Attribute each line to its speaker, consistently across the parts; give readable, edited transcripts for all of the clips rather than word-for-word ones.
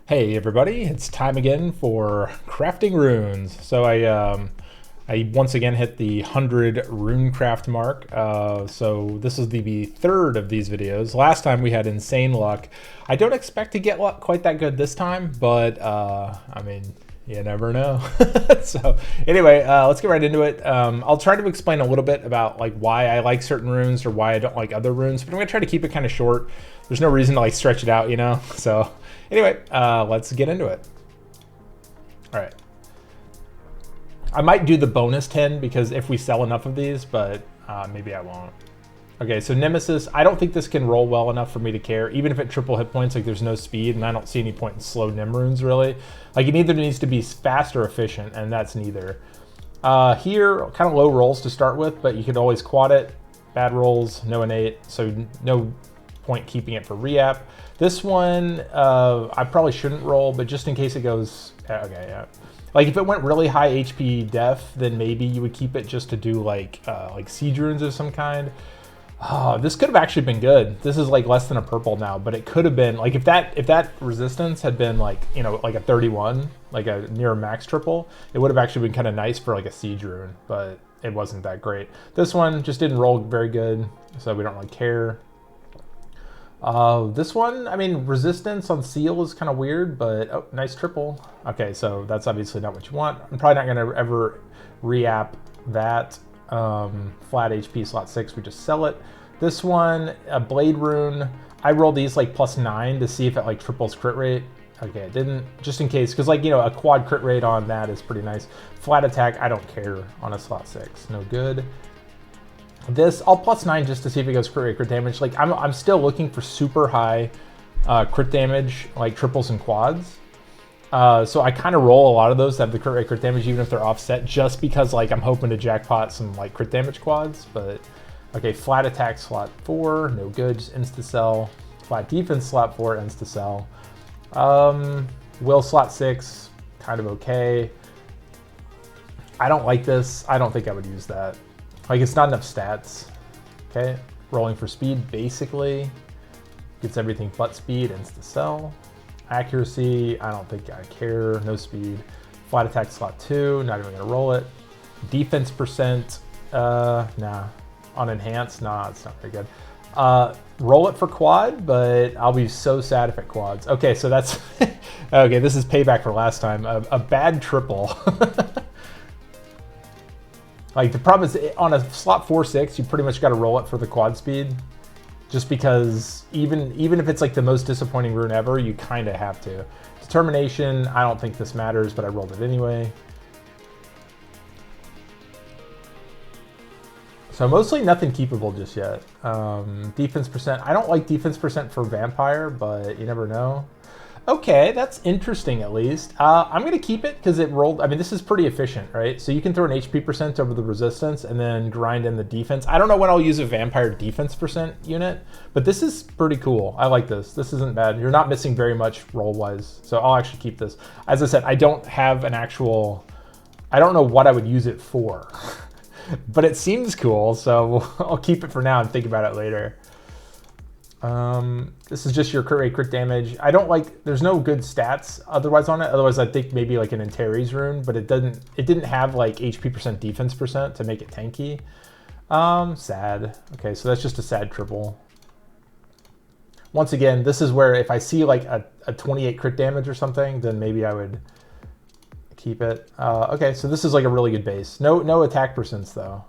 Speaker 1: Hey everybody, it's time again for crafting runes. So I once again hit the 100 runecraft mark. So this is the third of these videos. Last time we had insane luck. I don't expect to get luck quite that good this time, but I mean, you never know. So anyway, let's get right into it. I'll try to explain a little bit about like why I like certain runes or why I don't like other runes, but I'm gonna try to keep it kind of short. There's no reason to like stretch it out, you know? So anyway, let's get into it. All right. I might do the bonus 10 because if we sell enough of these, but maybe I won't. Okay, so Nemesis, I don't think this can roll well enough for me to care. Even if it triple hit points, like there's no speed, and I don't see any point in slow Nim runes, really. Like it either needs to be fast or efficient, and that's neither. Here, kind of low rolls to start with, but you could always quad it. Bad rolls, no innate, so no point keeping it for re-app. This one, I probably shouldn't roll, but just in case it goes, okay, yeah. Like if it went really high HP def, then maybe you would keep it just to do like siege runes of some kind. Oh, this could have actually been good. This is like less than a purple now, but it could have been like if that resistance had been like, you know, like a 31, like a near max triple, it would have actually been kind of nice for like a siege rune, but it wasn't that great. This one just didn't roll very good, so we don't really care. This one, I mean, resistance on seal is kind of weird, but oh, nice triple. Okay, so that's obviously not what you want. I'm probably not going to ever re-app that. Flat HP slot 6, we just sell it. This one, a blade rune. I rolled these like +9 to see if it like triples crit rate. Okay, it didn't, just in case, because like, you know, a quad crit rate on that is pretty nice. Flat attack, I don't care on a slot 6, no good. This, I'll +9 just to see if it goes crit rate, crit damage. Like I'm still looking for super high crit damage, like triples and quads. So I kind of roll a lot of those that have the crit rate, crit damage, even if they're offset, just because like I'm hoping to jackpot some like crit damage quads. But okay, flat attack slot 4, no good, just insta sell. Flat defense slot 4, insta sell. Will slot 6, kind of okay. I don't like this. I don't think I would use that. Like it's not enough stats. Okay, rolling for speed basically gets everything but speed, insta sell. Accuracy, I don't think I care, no speed. Flat attack slot 2, not even gonna roll it. Defense percent, nah. On enhance, nah, it's not very good. Roll it for quad, but I'll be so sad if it quads. Okay, so that's, okay, this is payback for last time. A bad triple. Like the problem is on a slot 4-6, you pretty much gotta roll it for the quad speed. Just because even if it's like the most disappointing rune ever, you kind of have to. Determination, I don't think this matters, but I rolled it anyway. So mostly nothing keepable just yet. Defense percent, I don't like defense percent for vampire, but you never know. Okay, that's interesting at least. I'm going to keep it because it rolled. I mean, this is pretty efficient, right? So you can throw an HP percent over the resistance and then grind in the defense. I don't know when I'll use a vampire defense percent unit, but this is pretty cool. I like this. This isn't bad. You're not missing very much roll-wise, so I'll actually keep this. As I said, I don't have an actual... I don't know what I would use it for, but it seems cool, so I'll keep it for now and think about it later. This is just your crit rate, crit damage. I don't like, there's no good stats otherwise on it. Otherwise I'd think maybe like an Antares rune, but it didn't have like HP percent, defense percent to make it tanky. Sad. Okay, so that's just a sad triple. Once again, this is where if I see like a 28 crit damage or something, then maybe I would keep it. Okay, so this is like a really good base. No attack percents though.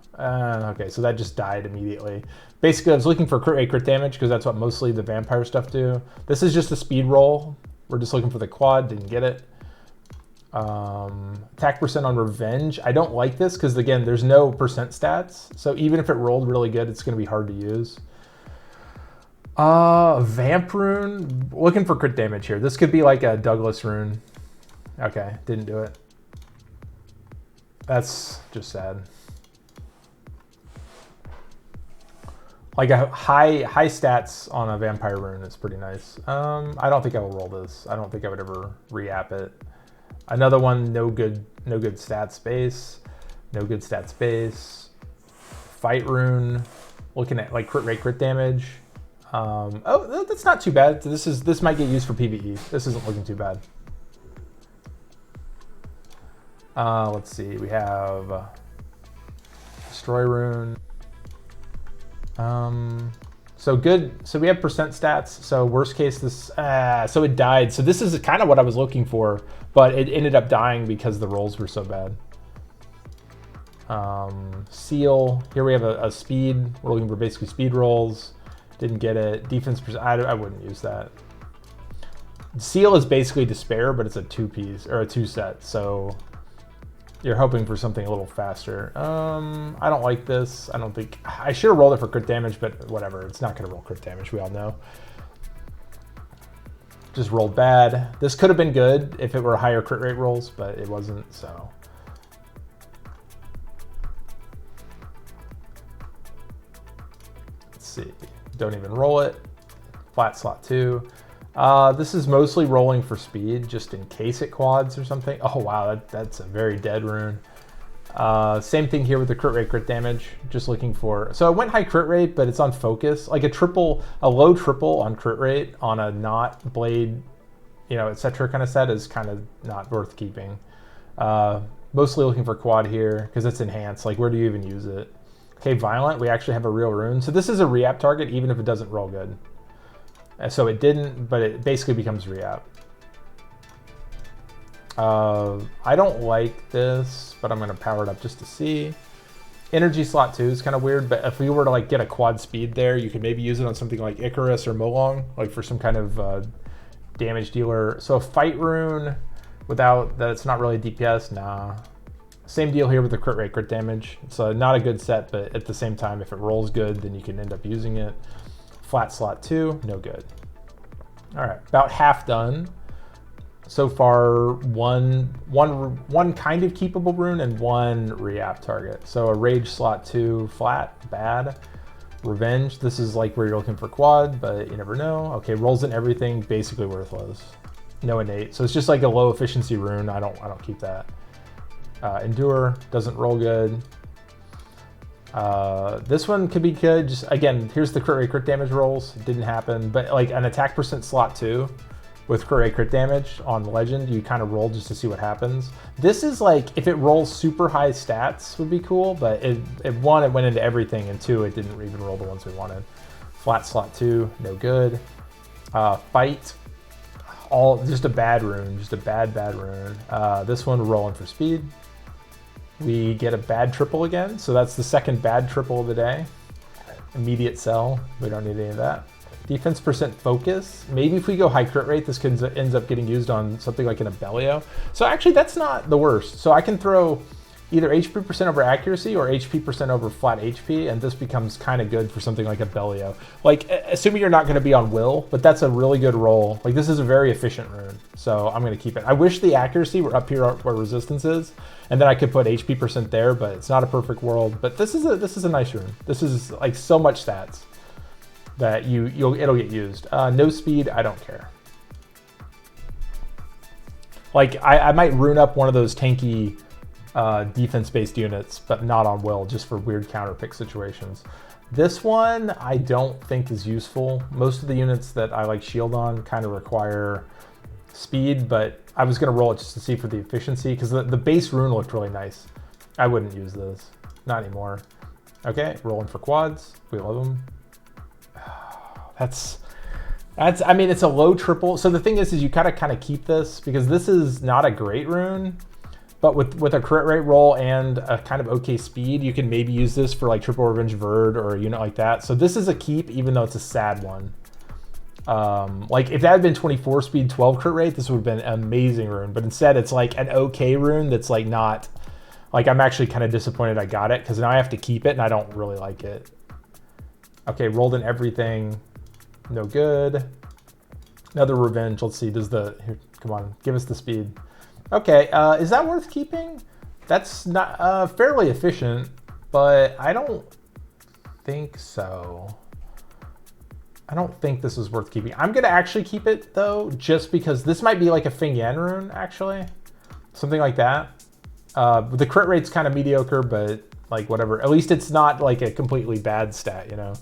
Speaker 1: Okay, so that just died immediately. Basically, I was looking for crit rate, crit damage because that's what mostly the vampire stuff do. This is just a speed roll. We're just looking for the quad, didn't get it. Attack percent on revenge. I don't like this because again, there's no percent stats. So even if it rolled really good, it's gonna be hard to use. Vamp rune, looking for crit damage here. This could be like a Douglas rune. Okay, didn't do it. That's just sad. Like a high stats on a vampire rune is pretty nice. I don't think I will roll this. I don't think I would ever re-app it. Another one, no good stats base. No good stats base. Fight rune, looking at like crit rate, crit damage. Oh, that's not too bad. This might get used for PvE. This isn't looking too bad. Let's see. We have destroy rune. So good. So we have percent stats. So worst case, this. So it died. So this is kind of what I was looking for, but it ended up dying because the rolls were so bad. Seal. Here we have a speed. We're looking for basically speed rolls. Didn't get it. Defense. I wouldn't use that. Seal is basically despair, but it's a 2-piece or a 2-set. So you're hoping for something a little faster. I don't like this. I don't think I should have rolled it for crit damage, but whatever. It's not going to roll crit damage. We all know. Just rolled bad. This could have been good if it were higher crit rate rolls, but it wasn't. So. Let's see. Don't even roll it. Flat slot 2. This is mostly rolling for speed, just in case it quads or something. Oh wow, that's a very dead rune. Same thing here with the crit rate, crit damage. Just looking for. So I went high crit rate, but it's on focus. Like a low triple on crit rate on a not blade, etc. kind of set is kind of not worth keeping. Mostly looking for quad here because it's enhanced. Like where do you even use it? Okay, violent. We actually have a real rune. So this is a re-app target, even if it doesn't roll good. So it didn't, but it basically becomes re-app. I don't like this, but I'm going to power it up just to see. Energy slot 2 is kind of weird, but if we were to like get a quad speed there, you could maybe use it on something like Icarus or Molong, like for some kind of damage dealer. So a fight rune without that, it's not really DPS. Nah. Same deal here with the crit rate, crit damage. It's not a good set, but at the same time, if it rolls good, then you can end up using it. Flat slot 2, no good. All right, about half done. So far, one kind of keepable rune and one re-app target. So a rage slot 2, flat, bad. Revenge, this is like where you're looking for quad, but you never know. Okay, rolls in everything, basically worthless. No innate, so it's just like a low efficiency rune. I don't keep that. Endure doesn't roll good. This one could be good. Just again, here's the crit rate, crit damage rolls. It didn't happen, but like an attack percent slot 2 with crit rate, crit damage on legend, you kind of roll just to see what happens. This is like if it rolls super high stats would be cool, but one, it went into everything, and 2, it didn't even roll the ones we wanted. Flat slot 2, no good. Fight, just a bad rune, just a bad rune. This one rolling for speed. We get a bad triple again, so that's the second bad triple of the day. Immediate sell, we don't need any of that. Defense percent focus. Maybe if we go high crit rate, this ends up getting used on something like an Abellio. So actually that's not the worst. So I can throw either HP percent over accuracy or HP percent over flat HP, and this becomes kind of good for something like Abellio. Like, assuming you're not going to be on will, but that's a really good roll. Like, this is a very efficient rune, so I'm going to keep it. I wish the accuracy were up here where resistance is, and then I could put HP percent there, but it's not a perfect world. But this is a nice rune. This is like so much stats that it'll get used. No speed, I don't care. Like, I might rune up one of those tanky defense-based units, but not on will, just for weird counter pick situations. This one I don't think is useful. Most of the units that I like shield on kind of require speed, but I was going to roll it just to see for the efficiency, because the base rune looked really nice. I wouldn't use this, not anymore. Okay, rolling for quads. We love them. I mean, it's a low triple. So the thing is you kind of keep this, because this is not a great rune. But with a crit rate roll and a kind of okay speed, you can maybe use this for like triple revenge Verd or a unit like that. So this is a keep, even though it's a sad one. Like if that had been 24 speed, 12 crit rate, this would have been an amazing rune. But instead it's like an okay rune that's like not, like I'm actually kind of disappointed I got it, because now I have to keep it and I don't really like it. Okay, rolled in everything, no good. Another revenge, let's see, here, come on, give us the speed. Okay, is that worth keeping? That's not fairly efficient, but I don't think so. I don't think this is worth keeping. I'm gonna actually keep it though, just because this might be like a Fing Yan rune, actually. Something like that. The crit rate's kind of mediocre, but like whatever. At least it's not like a completely bad stat, you know?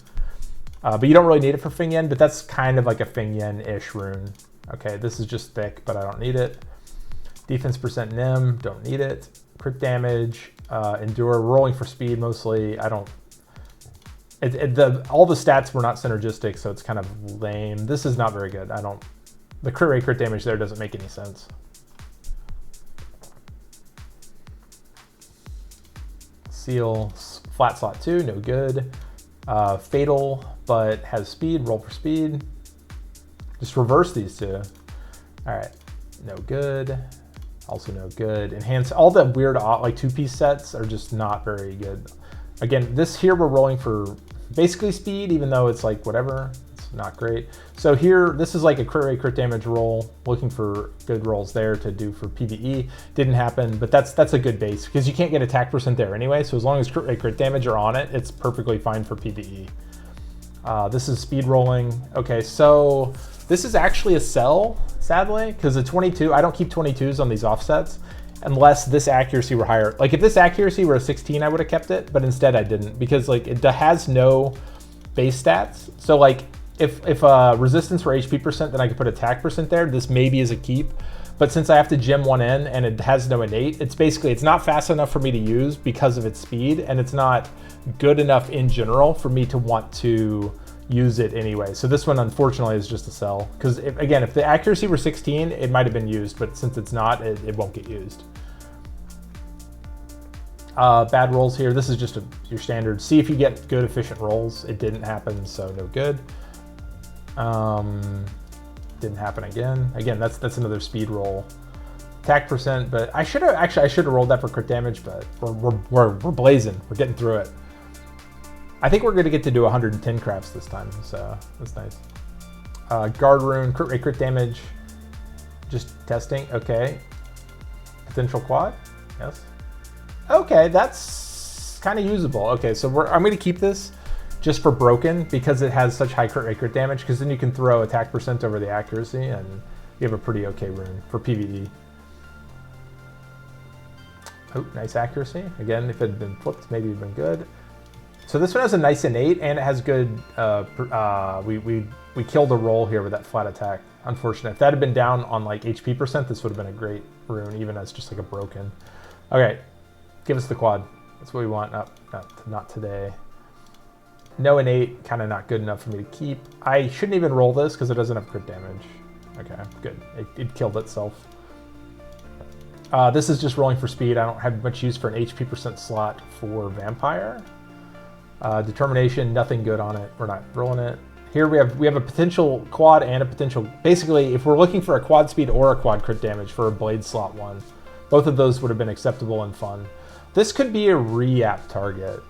Speaker 1: But you don't really need it for Fing Yen, but that's kind of like a Fing Yen-ish rune. Okay, this is just thick, but I don't need it. Defense percent Nim, don't need it. Crit damage, endure, rolling for speed mostly. I don't. All the stats were not synergistic, so it's kind of lame. This is not very good. I don't. The crit rate, crit damage there doesn't make any sense. Seal, flat slot 2, no good. Fatal, but has speed, roll for speed. Just reverse these two. All right, no good. Also no good. Enhance, all the weird like 2-piece sets are just not very good. Again, this here we're rolling for basically speed, even though it's like whatever, it's not great. So here, this is like a crit rate, crit damage roll, looking for good rolls there to do for PvE. Didn't happen, but that's a good base because you can't get attack percent there anyway. So as long as crit rate, crit damage are on it, it's perfectly fine for PvE. This is speed rolling. Okay, so this is actually a sell, sadly, because the 22, I don't keep 22s on these offsets unless this accuracy were higher. Like if this accuracy were a 16, I would have kept it, but instead I didn't because like it has no base stats. So like if resistance were HP percent, then I could put attack percent there. This maybe is a keep, but since I have to gem one in and it has no innate, it's not fast enough for me to use because of its speed, and it's not good enough in general for me to want to use it anyway. So this one unfortunately is just a sell because again, if the accuracy were 16, it might have been used, but since it's not, it won't get used. Bad rolls here. This is just your standard. See if you get good efficient rolls. It didn't happen, so no good. Didn't happen again. Again, that's another speed roll. Attack percent, but I should have rolled that for crit damage, but we're blazing. We're getting through it. I think we're going to get to do 110 crafts this time, so that's nice. Guard rune, crit rate, crit damage. Just testing. Okay. Potential quad. Yes. Okay, that's kind of usable. Okay, so I'm going to keep this just for broken because it has such high crit rate, crit damage, because then you can throw attack percent over the accuracy and you have a pretty okay rune for PvE. Oh, nice accuracy. Again, if it had been flipped, maybe it would have been good. So this one has a nice innate and it has good, we killed a roll here with that flat attack. Unfortunate. If that had been down on like HP percent, this would have been a great rune, even as just like a broken. Okay, give us the quad. That's what we want. Not today. No innate, kind of not good enough for me to keep. I shouldn't even roll this because it doesn't have crit damage. Okay, good. It killed itself. This is just rolling for speed. I don't have much use for an HP percent slot for Vampire. Determination, nothing good on it. We're not rolling it. Here we have a potential quad and a potential, basically if we're looking for a quad speed or a quad crit damage for a blade slot 1, both of those would have been acceptable and fun. This could be a re-app target.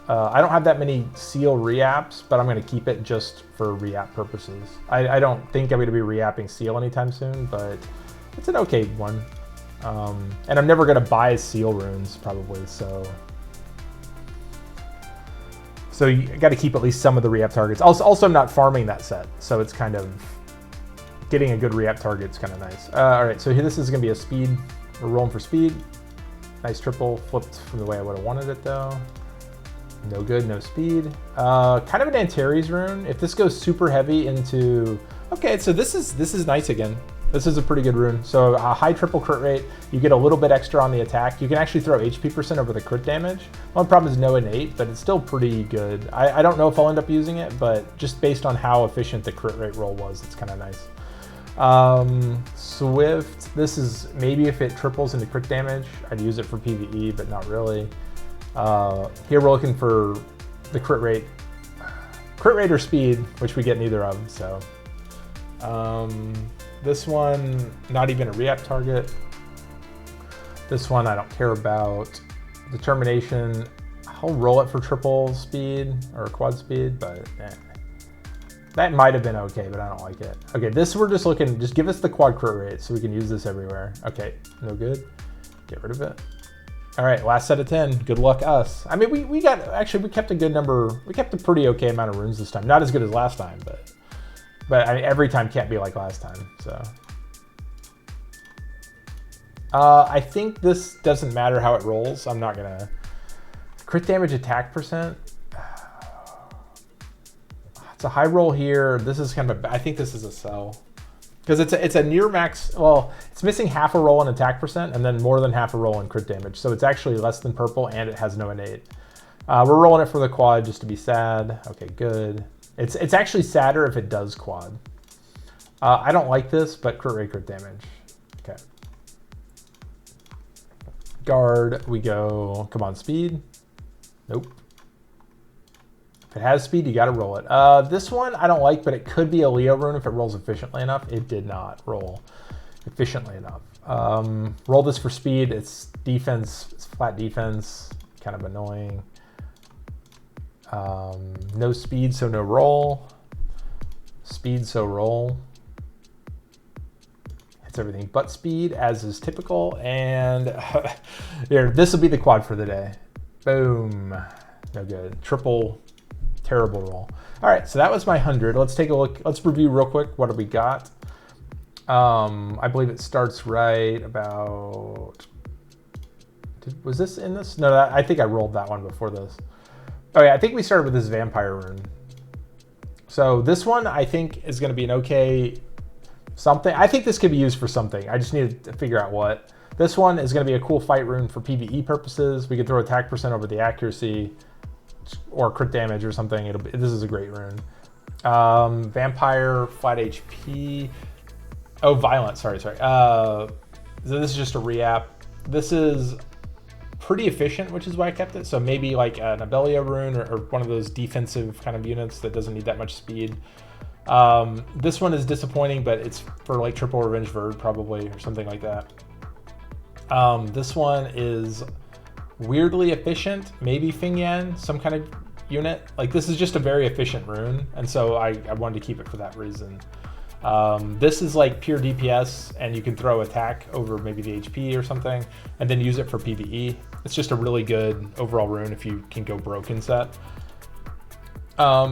Speaker 1: I don't have that many seal re-apps, but I'm going to keep it just for re-app purposes. I don't think I'm going to be re-apping seal anytime soon, but it's an okay one. And I'm never going to buy seal runes probably, so you got to keep at least some of the re-app targets. Also, I'm not farming that set, so it's kind of getting a good re-app target is kind of nice. All right, so here this is going to be a speed. We're rolling for speed. Nice triple, flipped from the way I would have wanted it though. No good, no speed. Kind of an Antares rune. If this goes super heavy into, okay, so this is nice again. This is a pretty good rune. So a high triple crit rate, you get a little bit extra on the attack. You can actually throw HP percent over the crit damage. One problem is no innate, but it's still pretty good. I don't know if I'll end up using it, but just based on how efficient the crit rate roll was, it's kind of nice. Swift, this is maybe if it triples into crit damage, I'd use it for PvE, but not really. Here we're looking for the crit rate or speed, which we get neither of, so. This one, not even a re-app target. This one I don't care about. Determination, I'll roll it for triple speed or quad speed, but that might have been okay, but I don't like it. Okay, this we're just looking, just give us the quad crit rate so we can use this everywhere. Okay, no good, get rid of it. All right, last set of 10, good luck us. I mean, we kept a good number, we kept a pretty okay amount of runes this time. Not as good as last time, but I mean, every time can't be like last time, so. I think this doesn't matter how it rolls. I'm not gonna. Crit damage attack percent. It's a high roll here. This is kind of I think this is a sell. Because it's a near max, well, it's missing half a roll in attack percent and then more than half a roll in crit damage. So it's actually less than purple and it has no innate. We're rolling it for the quad just to be sad. Okay, good. It's actually sadder if it does quad. I don't like this, but crit rate, crit damage. Okay. Guard, we go, come on, speed. Nope. If it has speed, you got to roll it. This one I don't like, but it could be a Leo rune if it rolls efficiently enough. It did not roll efficiently enough. Roll this for speed. It's defense. It's flat defense. Kind of annoying. No speed, so no roll. Speed, so roll. Hits everything but speed, as is typical. And here, this will be the quad for the day. Boom. No good. Triple. Terrible roll. All right, so that was my 100. Let's take a look. Let's review real quick. What do we got? I believe it starts right about. Was this in this? No, I think I rolled that one before this. Oh yeah, I think we started with this vampire rune. So this one I think is going to be an okay something. I think this could be used for something. I just need to figure out what. This one is going to be a cool fight rune for PvE purposes. We could throw attack percent over the accuracy. Or crit damage or something. This is a great rune. Vampire, flat HP. Oh, violent. Sorry. So this is just a re-app. This is pretty efficient, which is why I kept it. So maybe like an Abelio rune or one of those defensive kind of units that doesn't need that much speed. This one is disappointing, but it's for like triple revenge verd probably or something like that. This one is weirdly efficient, maybe Fing Yan, some kind of unit. Like this is just a very efficient rune, and so I wanted to keep it for that reason. This is like pure DPS, and you can throw attack over maybe the HP or something, and then use it for PvE. It's just a really good overall rune if you can go broken set.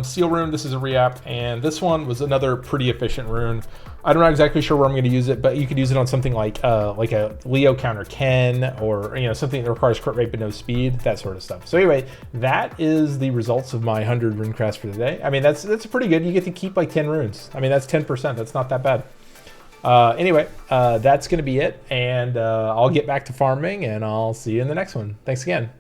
Speaker 1: Seal rune, this is a re-app, and this one was another pretty efficient rune. I'm not exactly sure where I'm going to use it, but you could use it on something like a Leo counter Ken, or something that requires crit rate but no speed, that sort of stuff. So anyway, that is the results of my 100 rune crafts for today. I mean, that's pretty good. You get to keep like 10 runes. I mean, that's 10%. That's not that bad. Anyway, that's going to be it, and I'll get back to farming, and I'll see you in the next one. Thanks again.